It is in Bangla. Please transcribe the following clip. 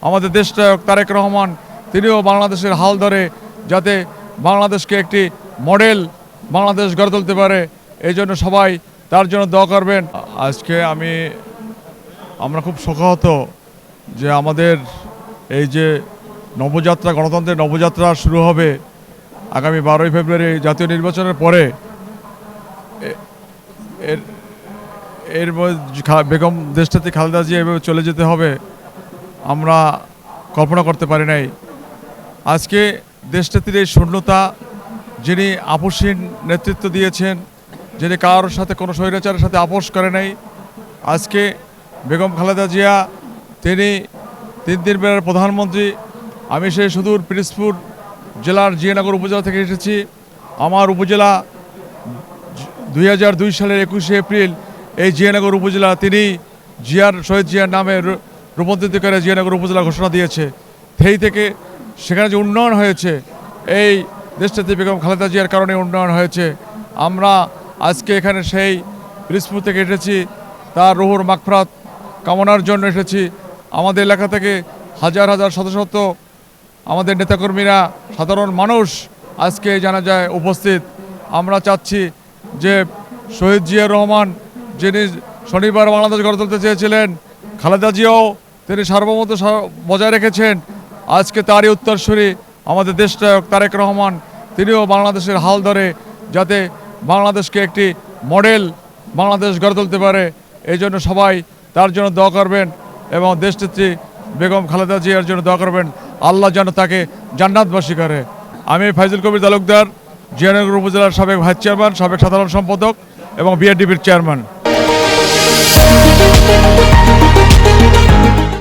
আমাদের দেশনায়ক তারেক রহমান তিনিও বাংলাদেশের হাল ধরে যাতে বাংলাদেশকে একটি মডেল বাংলাদেশ গড়ে তুলতে পারে, এই জন্য সবাই তার জন্য দোয়া করবেন। আজকে আমরা খুব শোকাহত যে আমাদের এই যে নবযাত্রা, গণতন্ত্রের নবযাত্রা শুরু হবে আগামী 12ই ফেব্রুয়ারি জাতীয় নির্বাচনের পরে। এর বেগম দেশটাতে খালেদা জিয়া এভাবে চলে যেতে হবে আমরা কল্পনা করতে পারি নাই। আজকে দেশটাতে এই শূন্যতা, যিনি আপোষহীন নেতৃত্ব দিয়েছেন, যিনি কারোর সাথে কোনো স্বৈরাচারের সাথে আপোষ করে নাই, আজকে বেগম খালেদা জিয়া তিনি 3 দিন বেলার প্রধানমন্ত্রী। আমি সেই সুদূর পিরোজপুর জেলার জিয়ানগর উপজেলা থেকে এসেছি। আমার উপজেলা 2002 সালের 21শে এপ্রিল এই জিয়ানগর উপজেলা তিনি শহীদ জিয়ার নামে রূপান্তরিত করে জিয়ানগর উপজেলা ঘোষণা দিয়েছে। সেই থেকে সেখানে যে উন্নয়ন হয়েছে, এই দেশটাতে বেগম খালেদা জিয়ার কারণে উন্নয়ন হয়েছে। আমরা আজকে এখানে সেই পিরোজপুর থেকে এসেছি, তার রুহুর মাগফিরাত কামনার জন্য এসেছি। আমাদের এলাকা থেকে হাজার হাজার শত শত আমাদের নেতাকর্মীরা, সাধারণ মানুষ আজকে জানাজায় উপস্থিত। আমরা চাচ্ছি যে শহীদ জিয়াউর রহমান যিনি শনিবার বাংলাদেশ গড়ে তুলতে চেয়েছিলেন, খালেদা জিয়াও তিনি সার্বভৌমত্ব বজায় রেখেছেন। আজকে তারই উত্তরসূরি আমাদের দেশনায়ক তারেক রহমান তিনিও বাংলাদেশের হাল ধরে যাতে বাংলাদেশকে একটি মডেল বাংলাদেশ গড়ে তুলতে পারে, এই জন্য সবাই তার জন্য দোয়া করবেন এবং দেশনেত্রী বেগম খালেদা জিয়ার জন্য দোয়া করবেন, আল্লাহ যেন তাকে জান্নাতবাসী করে। আমি ফাইজুল কবির তালুকদার, জিয়ানগর উপজেলার সাবেক ভাইস চেয়ারম্যান, সাবেক সাধারণ সম্পাদক এবং বিআরডিপির চেয়ারম্যান।